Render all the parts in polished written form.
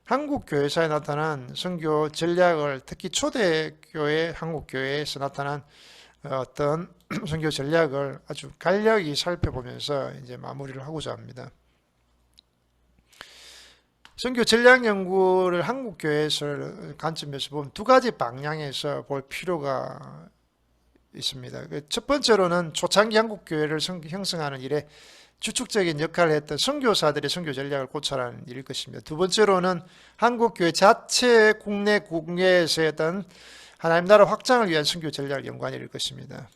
한국교회사에 나타난 선교 전략을, 특히 초대교회 한국교회에서 나타난 어떤 선교 전략을 아주 간략히 살펴보면서 이제 마무리를 하고자 합니다. 선교 전략 연구를 한국교회에서 관점에서 보면 두 가지 방향에서 볼 필요가 있습니다. 첫 번째로는 초창기 한국교회를 형성하는 일에 주축적인 역할을 했던 선교사들의 선교 전략을 고찰하는 일일 것입니다. 두 번째로는 한국교회 자체 국내에서 했던 하나님 나라 확장을 위한 선교 전략을 연구하는 일일 것입니다.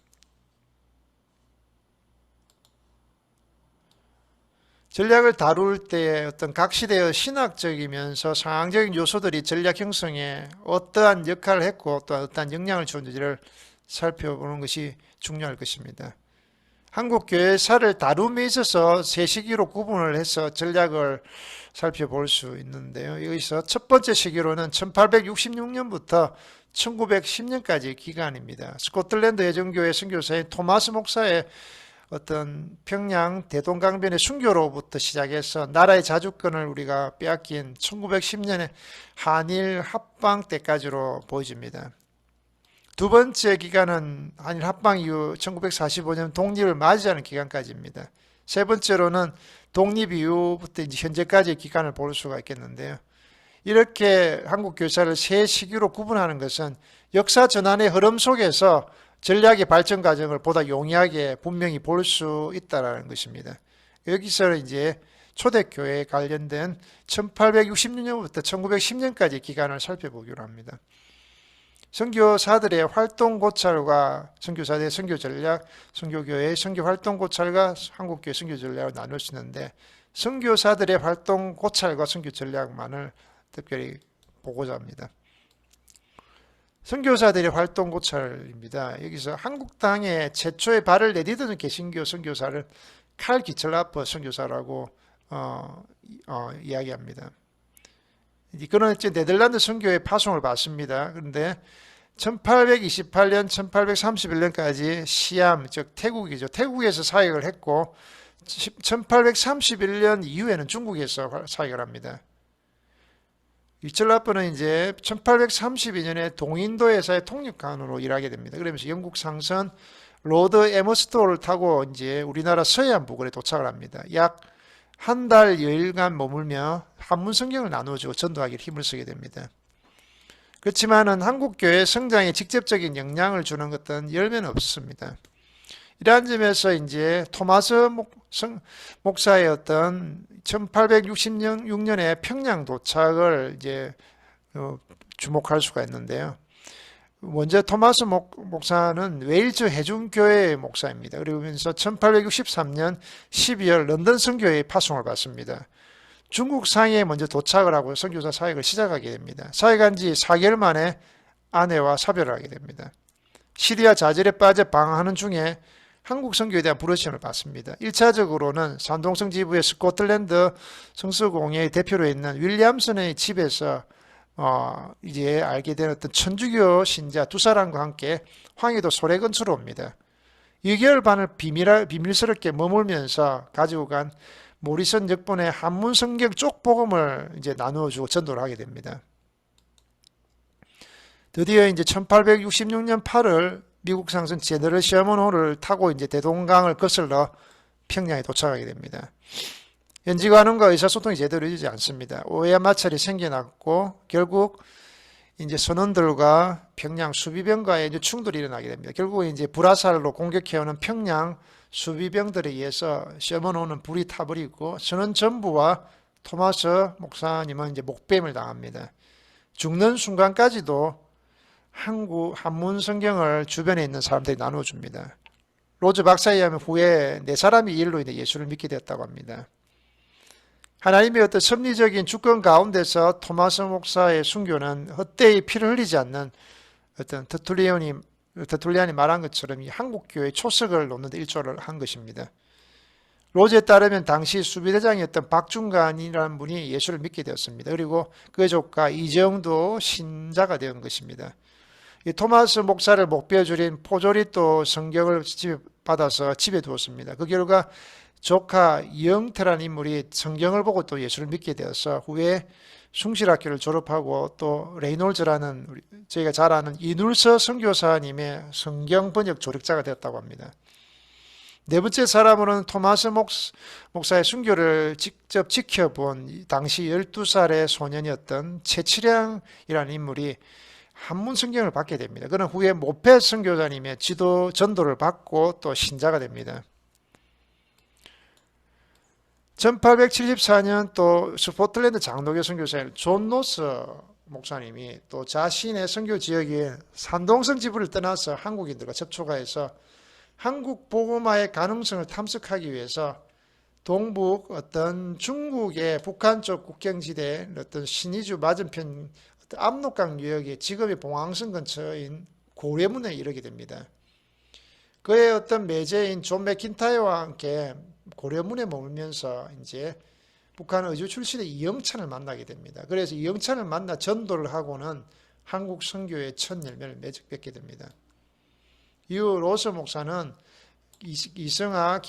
전략을 다룰 때 어떤 각 시대의 신학적이면서 상황적인 요소들이 전략 형성에 어떠한 역할을 했고 또 어떠한 영향을 주는지를 살펴보는 것이 중요할 것입니다. 한국 교회사를 다룸에 있어서 세 시기로 구분을 해서 전략을 살펴볼 수 있는데요. 여기서 첫 번째 시기로는 1866년부터 1910년까지 기간입니다. 스코틀랜드 해전교회 선교사인 토마스 목사의 어떤 평양 대동강변의 순교로부터 시작해서 나라의 자주권을 우리가 빼앗긴 1910년의 한일 합방 때까지로 보여집니다. 두 번째 기간은 한일 합방 이후 1945년 독립을 맞이하는 기간까지입니다. 세 번째로는 독립 이후부터 이제 현재까지의 기간을 볼 수가 있겠는데요. 이렇게 한국 교사를 세 시기로 구분하는 것은 역사 전환의 흐름 속에서 전략의 발전 과정을 보다 용이하게 분명히 볼 수 있다는 것입니다. 여기서 이제 초대교회에 관련된 1866년부터 1910년까지 기간을 살펴보기로 합니다. 선교사들의 활동 고찰과 선교사들의 선교 전략, 선교교회의 선교 활동 고찰과 한국교회 선교 전략을 나눌 수 있는데 선교사들의 활동 고찰과 선교 전략만을 특별히 보고자 합니다. 선교사들의 활동 고찰입니다. 여기서 한국 땅에 최초의 발을 내디디는 개신교 선교사를 칼 기철라퍼 선교사라고 이야기합니다. 그는 이제 네덜란드 선교의 파송을 받습니다. 그런데 1828년, 1831년까지 시암, 즉 태국이죠. 태국에서 사역을 했고 1831년 이후에는 중국에서 사역을 합니다. 기철라퍼는 이제 1832년에 동인도에서의 통역관으로 일하게 됩니다. 그러면서 영국 상선 로드 에머스토를 타고 이제 우리나라 서해안 부근에 도착을 합니다. 약 한 달 여일간 머물며 한문 성경을 나누어주고 전도하기를 힘을 쓰게 됩니다. 그렇지만은 한국교회 성장에 직접적인 영향을 주는 것은 열매는 없습니다. 이러한 점에서 이제 토마스 목사의 어떤 1866년에 평양 도착을 이제 주목할 수가 있는데요. 먼저 토마스 목사는 웨일즈 해중교회의 목사입니다. 그러면서 1863년 12월 런던 선교회에 파송을 받습니다. 중국 상해에 먼저 도착을 하고 선교사 사역을 시작하게 됩니다. 사역한 지 4개월 만에 아내와 사별을 하게 됩니다. 시리아 좌절에 빠져 방황하는 중에 한국 선교에 대한 부르심을 받습니다. 1차적으로는 산동성 지부의 스코틀랜드 성수공회의 대표로 있는 윌리엄슨의 집에서 이제 알게 된 어떤 천주교 신자 두 사람과 함께 황해도 소래 근처로 옵니다. 2개월 반을 비밀스럽게 머물면서 가지고 간 모리슨 역본의 한문 성경 쪽 복음을 이제 나누어주고 전도를 하게 됩니다. 드디어 이제 1866년 8월 미국 상선 제너럴 셔먼호를 타고 이제 대동강을 거슬러 평양에 도착하게 됩니다. 현지관원과 의사소통이 제대로 이루어지지 않습니다. 오해와 마찰이 생겨났고 결국 이제 선원들과 평양 수비병과의 이제 충돌이 일어나게 됩니다. 결국 이제 불화살로 공격해오는 평양 수비병들에 의해서 셔먼호는 불이 타버리고 선원 전부와 토마스 목사님은 이제 목뱀을 당합니다. 죽는 순간까지도 한문 성경을 주변에 있는 사람들이 나눠줍니다. 로즈 박사에 의하면 후에 네 사람이 이 일로 인해 예수를 믿게 되었다고 합니다. 하나님의 어떤 섭리적인 주권 가운데서 토마스 목사의 순교는 헛되이 피를 흘리지 않는 어떤 터툴리안이 말한 것처럼 이 한국교회 초석을 놓는 데 일조를 한 것입니다. 로즈에 따르면 당시 수비대장이었던 박중간이라는 분이 예수를 믿게 되었습니다. 그리고 그의 조카 이정도 신자가 된 것입니다. 이 토마스 목사를 목베어 줄인 포졸이 또 성경을 받아서 집에 두었습니다. 그 결과 조카 이영태라는 인물이 성경을 보고 또 예수를 믿게 되어서 후에 숭실학교를 졸업하고 또 레이놀즈라는 저희가 잘 아는 이눌서 선교사님의 성경 번역 조력자가 되었다고 합니다. 네 번째 사람으로는 토마스 목사의 순교를 직접 지켜본 당시 12살의 소년이었던 최치량이라는 인물이 한문 성경을 받게 됩니다. 그는 후에 모페 선교사님의 지도 전도를 받고 또 신자가 됩니다. 1874년 또 스코틀랜드 장로교 선교사인 존 노스 목사님이 또 자신의 선교 지역에 산동성 지부를 떠나서 한국인들과 접촉하여서 한국 복음화의 가능성을 탐색하기 위해서 동북 어떤 중국의 북한 쪽 국경지대 어떤 신의주 맞은편 어떤 압록강 유역의 지금의 봉황성 근처인 고려문에 이르게 됩니다. 그의 어떤 매제인 존 맥킨타이어와 함께 고려문에 머물면서 이제 북한 의주 출신의 이영찬을 만나게 됩니다. 그래서 이영찬을 만나 전도를 하고는 한국 선교의 첫 열매를 맺게 됩니다. 이후 로스 목사는 이승하,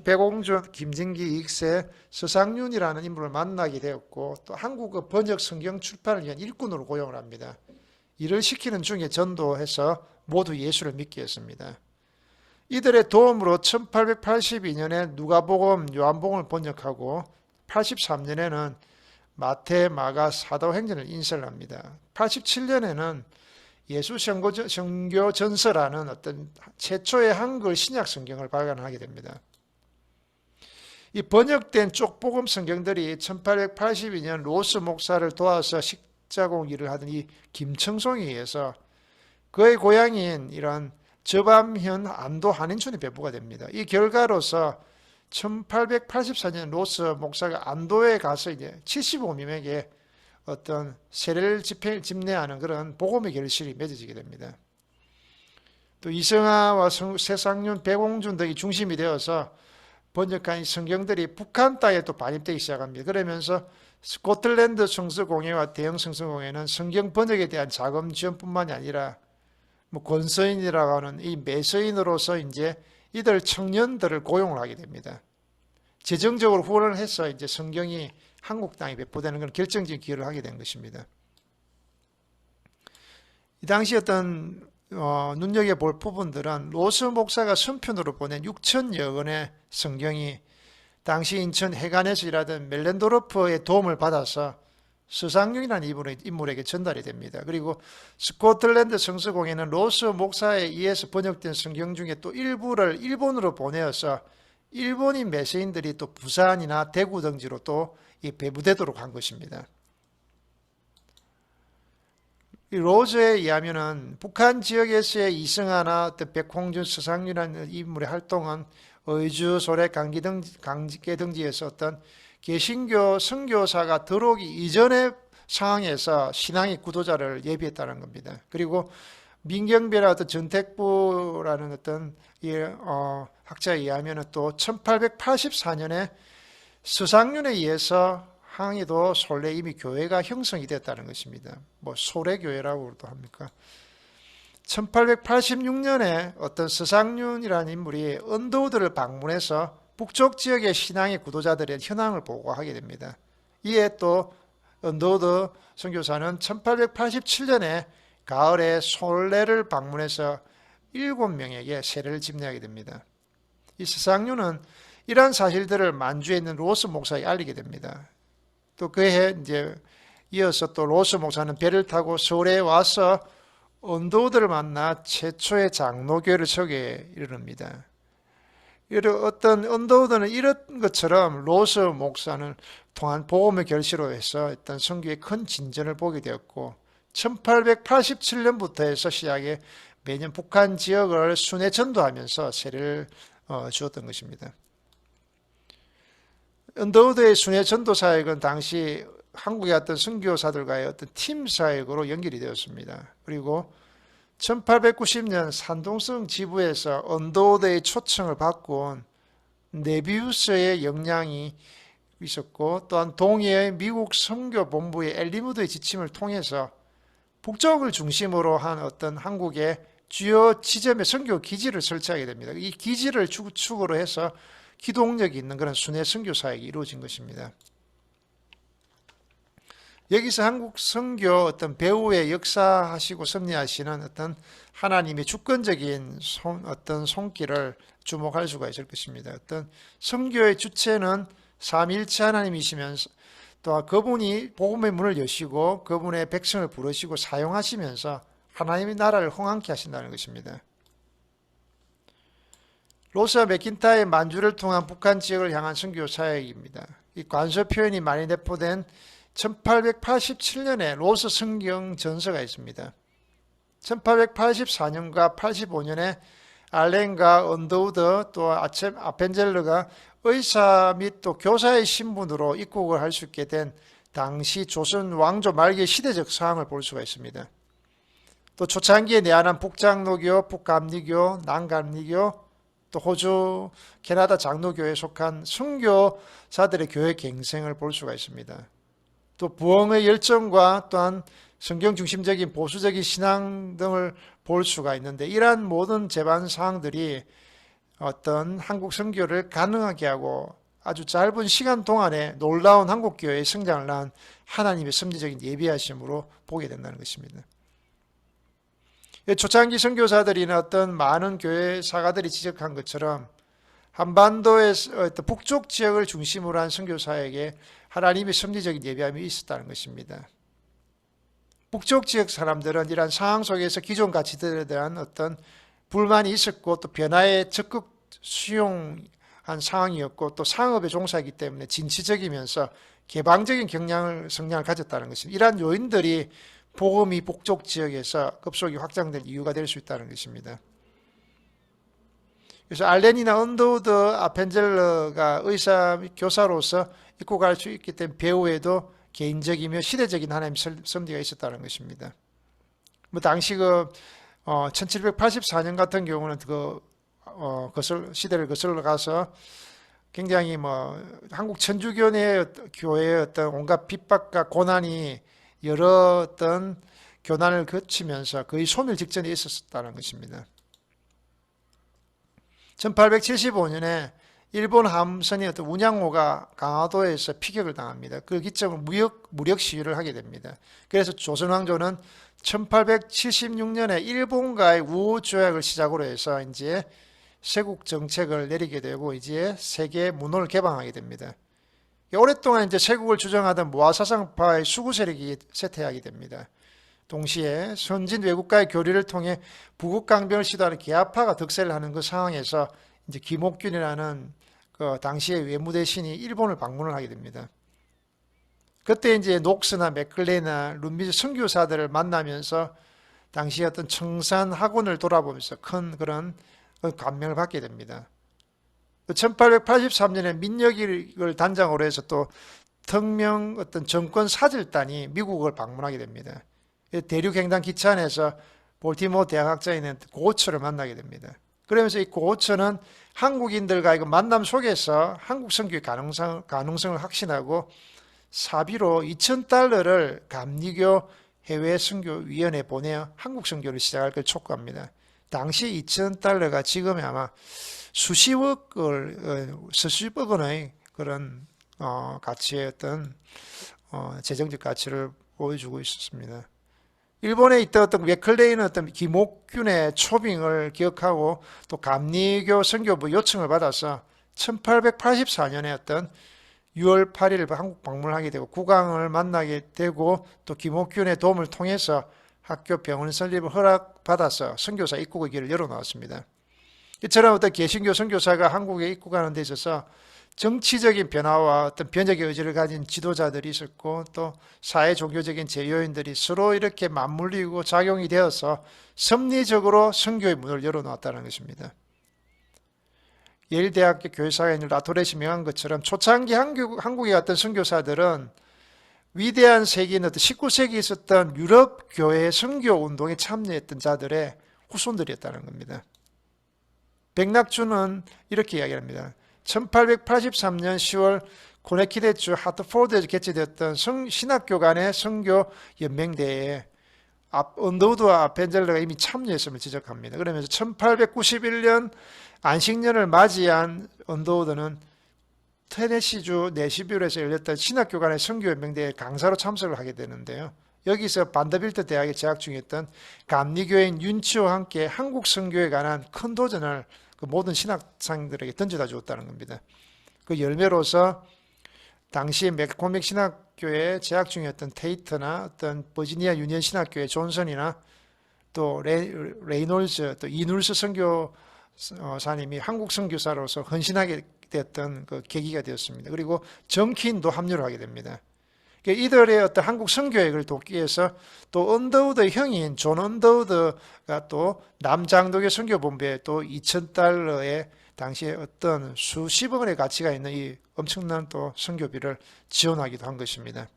백옹준, 김진기, 익세, 서상윤이라는 인물을 만나게 되었고 또 한국어 번역 성경 출판을 위한 일꾼으로 고용을 합니다. 일을 시키는 중에 전도해서 모두 예수를 믿게 했습니다. 이들의 도움으로 1882년에 누가복음, 요한복음을 번역하고 83년에는 마태, 마가, 사도행전을 인쇄를 합니다. 87년에는 예수 선교 전서라는 어떤 최초의 한글 신약 성경을 발간하게 됩니다. 이 번역된 쪽복음 성경들이 1882년 로스 목사를 도와서 식자공 일을 하던 이 김청송에 의해서 그의 고향인 이런 저밤현 안도 한인촌에 배부가 됩니다. 이 결과로서 1884년 로스 목사가 안도에 가서 이제 75명에게 어떤 세례를 집례하는 그런 복음의 결실이 맺어지게 됩니다. 또 이승하와 세상윤, 백옹준 등이 중심이 되어서 번역한 성경들이 북한 땅에 또 반입되기 시작합니다. 그러면서 스코틀랜드 성서공회와 대형 성서공회는 성경 번역에 대한 자금 지원뿐만이 아니라 권서인이라고 하는 이 매서인으로서 이제 이들 청년들을 고용을 하게 됩니다. 재정적으로 후원을 해서 이제 성경이 한국 땅에 배포되는 그런 결정적인 기여를 하게 된 것입니다. 이 당시 어떤 눈여겨볼 부분들은 로스 목사가 선편으로 보낸 6천여 권의 성경이 당시 인천 해관에서 일하던 멜렌도르프의 도움을 받아서 서상윤이라는 인물에게 전달이 됩니다. 그리고 스코틀랜드 성서공회는 로스 목사에 의해서 번역된 성경 중에 또 일부를 일본으로 보내어서 일본인 메시인들이 또 부산이나 대구 등지로 또 배부되도록 한 것입니다. 로즈에 의하면은 북한 지역에서의 이승하나 백홍준, 서상윤이라는 인물의 활동은 의주, 소래, 강계 등지에서 어떤 개신교 선교사가 들어오기 이전의 상황에서 신앙의 구도자를 예비했다는 겁니다. 그리고 민경배라 어떤 전택부라는 어떤 학자에 의하면 또 1884년에 서상윤에 의해서 항해도 솔레 이미 교회가 형성이 됐다는 것입니다. 소래교회라고도 합니까? 1886년에 어떤 서상윤이라는 인물이 언더우드를 방문해서 북쪽 지역의 신앙의 구도자들의 현황을 보고하게 됩니다. 이에 또 언더우드 선교사는 1887년에 가을에 솔레를 방문해서 7명에게 세례를 집례하게 됩니다. 이 서상윤은 이러한 사실들을 만주에 있는 로스 목사에게 알리게 됩니다. 또 그해 이제 이어서 또 로스 목사는 배를 타고 서울에 와서 언더우드를 만나 최초의 장로교회를 소개에 이르릅니다. 어떤 언더우드는 이런 것처럼 로스 목사는 통한 복음의 결실로 해서 일단 선교의 큰 진전을 보게 되었고 1887년부터 해서 시작해 매년 북한 지역을 순회 전도하면서 세례를 주었던 것입니다. 언더우드의 순회 전도 사역은 당시 한국의 어떤 선교사들과의 어떤 팀 사역으로 연결이 되었습니다. 그리고 1890년 산동성 지부에서 언더우드의 초청을 받고 온 네비우스의 영향이 있었고 또한 동해의 미국 선교본부의 엘리무드의 지침을 통해서 북쪽을 중심으로 한 어떤 한국의 주요 지점의 선교 기지를 설치하게 됩니다. 이 기지를 축으로 해서 기동력이 있는 그런 순회 선교 사역이 이루어진 것입니다. 여기서 한국 선교 어떤 배후의 역사하시고 섭리하시는 어떤 하나님의 주권적인 어떤 손길을 주목할 수가 있을 것입니다. 어떤 선교의 주체는 삼위일체 하나님이시면서 또 그분이 복음의 문을 여시고 그분의 백성을 부르시고 사용하시면서 하나님의 나라를 흥왕케 하신다는 것입니다. 로스와 맥킨타의 만주를 통한 북한 지역을 향한 선교 사역입니다. 이 관서 표현이 많이 내포된 1887년에 로스 성경 전서가 있습니다. 1884년과 85년에 알렌과 언더우드 또 아펜젤러가 의사 및 또 교사의 신분으로 입국을 할 수 있게 된 당시 조선 왕조 말기 시대적 상황을 볼 수가 있습니다. 또 초창기에 내한한 북장로교, 북감리교, 남감리교, 또 호주, 캐나다 장로교에 속한 선교사들의 교회 갱생을 볼 수가 있습니다. 또 부흥의 열정과 또한 성경 중심적인 보수적인 신앙 등을 볼 수가 있는데 이러한 모든 제반 사항들이 어떤 한국 선교를 가능하게 하고 아주 짧은 시간 동안에 놀라운 한국교회의 성장을 낳은 하나님의 섭리적인 예비하심으로 보게 된다는 것입니다. 초창기 선교사들이나 어떤 많은 교회 사가들이 지적한 것처럼 한반도의 북쪽 지역을 중심으로 한 선교사에게 하나님의 섭리적인 예비함이 있었다는 것입니다. 북쪽 지역 사람들은 이러한 상황 속에서 기존 가치들에 대한 어떤 불만이 있었고 또 변화에 적극 수용한 상황이었고 또 상업에 종사하기 때문에 진취적이면서 개방적인 성향을 가졌다는 것입니다. 이러한 요인들이 복음이 북쪽 지역에서 급속히 확장될 이유가 될 수 있다는 것입니다. 그래서 알렌이나 언더우드 아펜젤러가 의사 및 교사로서 입국할 수 있기 때문에 배후에도 개인적이며 시대적인 하나님의 섭리가 있었다는 것입니다. 당시 1784년 같은 경우는 시대를 거슬러 가서 굉장히 한국 천주교회의 어떤 온갖 핍박과 고난이 여러 어떤 교난을 거치면서 거의 소멸 직전에 있었다는 것입니다. 1875년에 일본 함선이 어떤 운양호가 강화도에서 피격을 당합니다. 그 기점은 무력 시위를 하게 됩니다. 그래서 조선왕조는 1876년에 일본과의 우호 조약을 시작으로 해서 이제 세국 정책을 내리게 되고 이제 세계 문호를 개방하게 됩니다. 오랫동안 이제 세국을 주장하던 모아사상파의 수구 세력이 쇠퇴하게 됩니다. 동시에 선진 외국과의 교류를 통해 부국 강병을 시도하는 계아파가 득세를 하는 그 상황에서 이제 김옥균이라는 그 당시의 외무대신이 일본을 방문을 하게 됩니다. 그때 이제 녹스나 맥클레나 룬미즈 선교사들을 만나면서 당시 어떤 청산 학원을 돌아보면서 큰 그런 감명을 받게 됩니다. 1883년에 민혁을 단장으로 해서 또 특명 어떤 정권 사절단이 미국을 방문하게 됩니다. 대륙횡단 기차 안에서 볼티모어 대학학자에 있는 고처를 만나게 됩니다. 그러면서 이 고처는 한국인들과 만남 속에서 한국 선교의 가능성을 확신하고 사비로 $2,000를 감리교 해외 선교위원회에 보내어 한국 선교를 시작할 걸 촉구합니다. 당시 $2,000가 지금의 아마 수십억 원의 그런 가치의 어떤 재정적 가치를 보여주고 있었습니다. 일본에 있던 어떤 맥클레이는 어떤 김옥균의 초빙을 기억하고 또 감리교 선교부 요청을 받아서 1884년에 어떤 6월 8일 한국 방문을 하게 되고 국왕을 만나게 되고 또 김옥균의 도움을 통해서 학교 병원 설립을 허락받아서 선교사 입국의 길을 열어놓았습니다. 이처럼 어떤 개신교 선교사가 한국에 입국하는 데 있어서 정치적인 변화와 어떤 변혁의 의지를 가진 지도자들이 있었고 또 사회 종교적인 제요인들이 서로 이렇게 맞물리고 작용이 되어서 섭리적으로 선교의 문을 열어놓았다는 것입니다. 예일대학교 교회사회인 라토렛이 명한 것처럼 초창기 한국에 갔던 선교사들은 위대한 세기인 어떤 19세기에 있었던 유럽 교회 선교 운동에 참여했던 자들의 후손들이었다는 겁니다. 백낙주는 이렇게 이야기합니다. 1883년 10월 코네티컷주 하트포드에서 개최되었던 신학교 간의 선교 연맹대회에 언더우드와 아펜젤러가 이미 참여했음을 지적합니다. 그러면서 1891년 안식년을 맞이한 언더우드는 테네시주 내시빌에서 열렸던 신학교 간의 선교연맹대회 강사로 참석을 하게 되는데요. 여기서 반더빌트 대학에 재학 중이었던 감리교인 윤치호와 함께 한국 선교에 관한 큰 도전을 그 모든 신학생들에게 던져다 주었다는 겁니다. 그 열매로서 당시 맥코맥 신학교에 재학 중이었던 테이트나 어떤 버지니아 유니언 신학교의 존슨이나 또 레이놀즈 또 이눌스 선교사님이 한국 선교사로서 헌신하게 되었던 그 계기가 되었습니다. 그리고 정키인도 합류를 하게 됩니다. 이들의 어떤 한국 선교획을 돕기 위해서 또 언더우드의 형인 존 언더우드가 또 남장독의 선교본부에 또 2,000달러의 당시에 어떤 수십억 원의 가치가 있는 이 엄청난 또 선교비를 지원하기도 한 것입니다.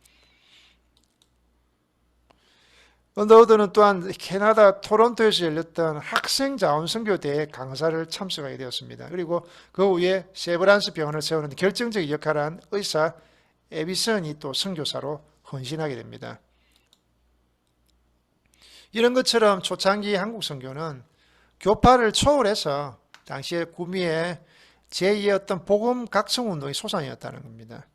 언더우드는 또한 캐나다 토론토에서 열렸던 학생 자원 선교대회 강사를 참석하게 되었습니다. 그리고 그 후에 세브란스 병원을 세우는 결정적인 역할을 한 의사 에비슨이 또 선교사로 헌신하게 됩니다. 이런 것처럼 초창기 한국 선교는 교파를 초월해서 당시에 구미의 제2의 어떤 복음 각성 운동의 소산이었다는 겁니다.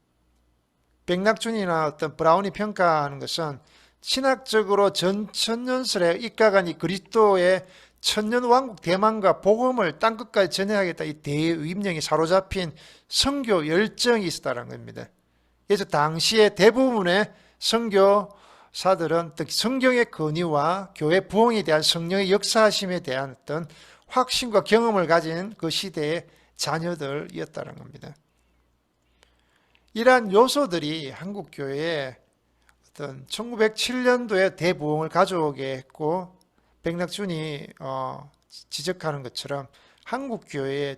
백낙준이나 어떤 브라운이 평가하는 것은 신학적으로 전 천년설에 입각한 이 그리스도의 천년왕국 대망과 복음을 땅끝까지 전해야겠다 이 대의임령이 사로잡힌 선교 열정이 있었다는 겁니다. 그래서 당시에 대부분의 선교사들은 성경의 권위와 교회 부흥에 대한 성령의 역사하심에 대한 어떤 확신과 경험을 가진 그 시대의 자녀들이었다는 겁니다. 이러한 요소들이 한국 교회에 어떤 1907년도에 대부흥을 가져오게 했고 백낙준이 지적하는 것처럼 한국 교회의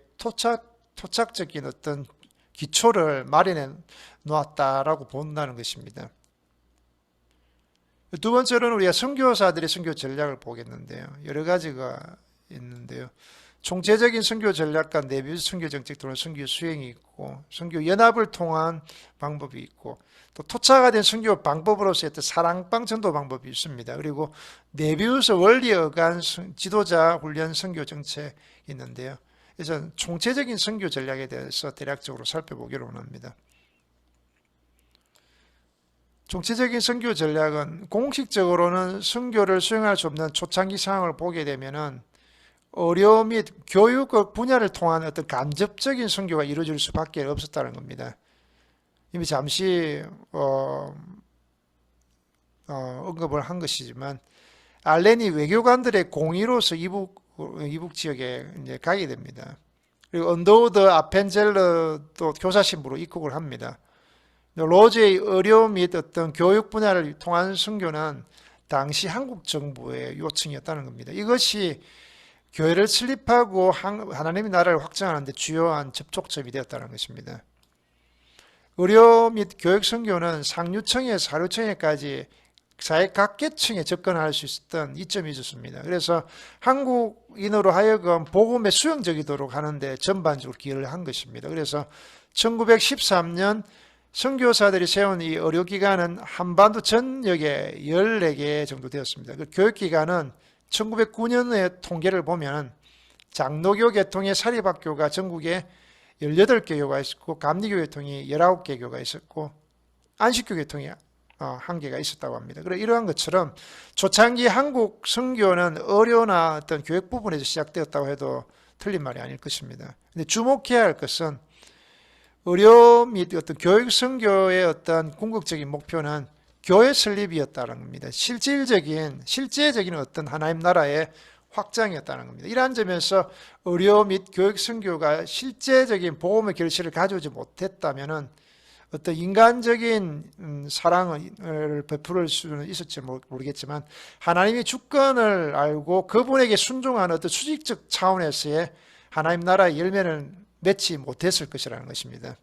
토착적인 어떤 기초를 마련해 놓았다라고 본다는 것입니다. 두 번째로는 우리가 선교사들의 선교 전략을 보겠는데요. 여러 가지가 있는데요. 총체적인 선교 전략과 내부 선교 정책 또는 선교 수행이 있고 선교 연합을 통한 방법이 있고 또 토착화 된 선교 방법으로서의 사랑방 전도 방법이 있습니다. 그리고 내부에서 원리에 의한 지도자 훈련 선교 정책이 있는데요. 그래서 총체적인 선교 전략에 대해서 대략적으로 살펴보기로 원합니다. 총체적인 선교 전략은 공식적으로는 선교를 수행할 수 없는 초창기 상황을 보게 되면은 의료 및 교육 분야를 통한 어떤 간접적인 선교가 이루어질 수밖에 없었다는 겁니다. 이미 잠시 언급을 한 것이지만 알렌이 외교관들의 공의로서 이북 지역에 이제 가게 됩니다. 그리고 언더우드 아펜젤러도 교사 신부로 입국을 합니다. 로즈의 의료 및 어떤 교육 분야를 통한 선교는 당시 한국 정부의 요청이었다는 겁니다. 이것이 교회를 설립하고 하나님의 나라를 확장하는 데 주요한 접촉점이 되었다는 것입니다. 의료 및 교육 선교는 상류층에서 하류층에까지 사회 각계층에 접근할 수 있었던 이점이 있었습니다. 그래서 한국인으로 하여금 복음에 수용적이도록 하는데 전반적으로 기여를 한 것입니다. 그래서 1913년 선교사들이 세운 이 의료기관은 한반도 전역에 14개 정도 되었습니다. 그 교육기관은 1909년의 통계를 보면 장로교 계통의 사립학교가 전국에 18개 교가 있었고 감리교 계통이 19개 교가 있었고 안식교 계통이 1개가 있었다고 합니다. 그래서 이러한 것처럼 초창기 한국 선교는 의료나 어떤 교육 부분에서 시작되었다고 해도 틀린 말이 아닐 것입니다. 근데 주목해야 할 것은 의료 및 어떤 교육 선교의 어떤 궁극적인 목표는 교회 설립이었다는 겁니다. 실제적인 어떤 하나님 나라의 확장이었다는 겁니다. 이러한 점에서 의료 및 교육 선교가 실제적인 복음의 결실을 가져오지 못했다면은 어떤 인간적인 사랑을 베풀 수는 있었지 모르겠지만 하나님의 주권을 알고 그분에게 순종하는 어떤 수직적 차원에서의 하나님 나라의 열매는 맺지 못했을 것이라는 것입니다.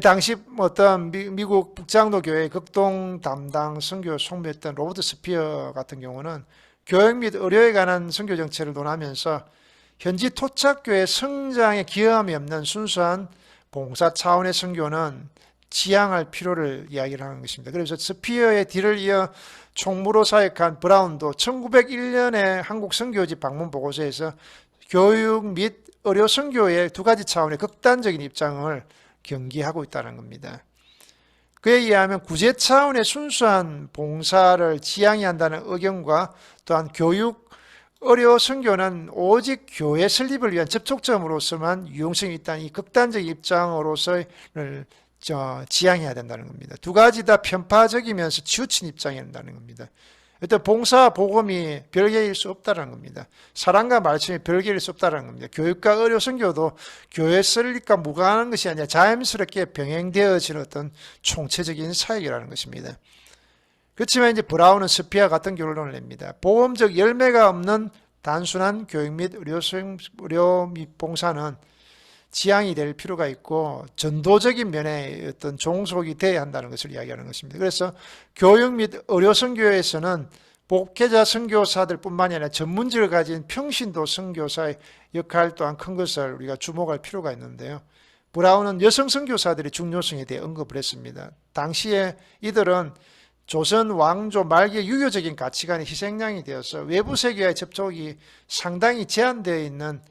당시 어떤 미국 북장로 교회 극동 담당 선교 총무였던 로버트 스피어 같은 경우는 교육 및 의료에 관한 선교 정책을 논하면서 현지 토착교회 성장에 기여함이 없는 순수한 봉사 차원의 선교는 지양할 필요를 이야기를 하는 것입니다. 그래서 스피어의 뒤를 이어 총무로 사역한 브라운도 1901년에 한국 선교지 방문 보고서에서 교육 및 의료 선교의 두 가지 차원의 극단적인 입장을 경기하고 있다는 겁니다. 그에 의하면 구제 차원의 순수한 봉사를 지향해야 한다는 의견과 또한 교육, 의료 선교는 오직 교회 설립을 위한 접촉점으로서만 유용성이 있다는 이 극단적 입장으로서를 지향해야 된다는 겁니다. 두 가지 다 편파적이면서 치우친 입장이 된다는 겁니다. 일단 봉사와 복음이 별개일 수 없다는 겁니다. 사랑과 말씀이 별개일 수 없다는 겁니다. 교육과 의료 선교도 교회 설립과 무관한 것이 아니라 자연스럽게 병행되어지는 어떤 총체적인 사역이라는 것입니다. 그렇지만 이제 브라운은 스피와 같은 결론을 냅니다. 보험적 열매가 없는 단순한 교육 및 의료 및 봉사는 지향이 될 필요가 있고 전도적인 면의 어떤 종속이 돼야 한다는 것을 이야기하는 것입니다. 그래서 교육 및 의료 선교에서는 목회자 선교사들 뿐만이 아니라 전문직을 가진 평신도 선교사의 역할 또한 큰 것을 우리가 주목할 필요가 있는데요. 브라운은 여성 선교사들의 중요성에 대해 언급을 했습니다. 당시에 이들은 조선 왕조 말기의 유교적인 가치관의 희생양이 되어서 외부 세계와의 접촉이 상당히 제한되어 있는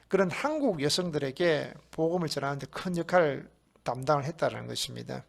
그런 한국 여성들에게 복음을 전하는 데 큰 역할을 담당을 했다는 것입니다.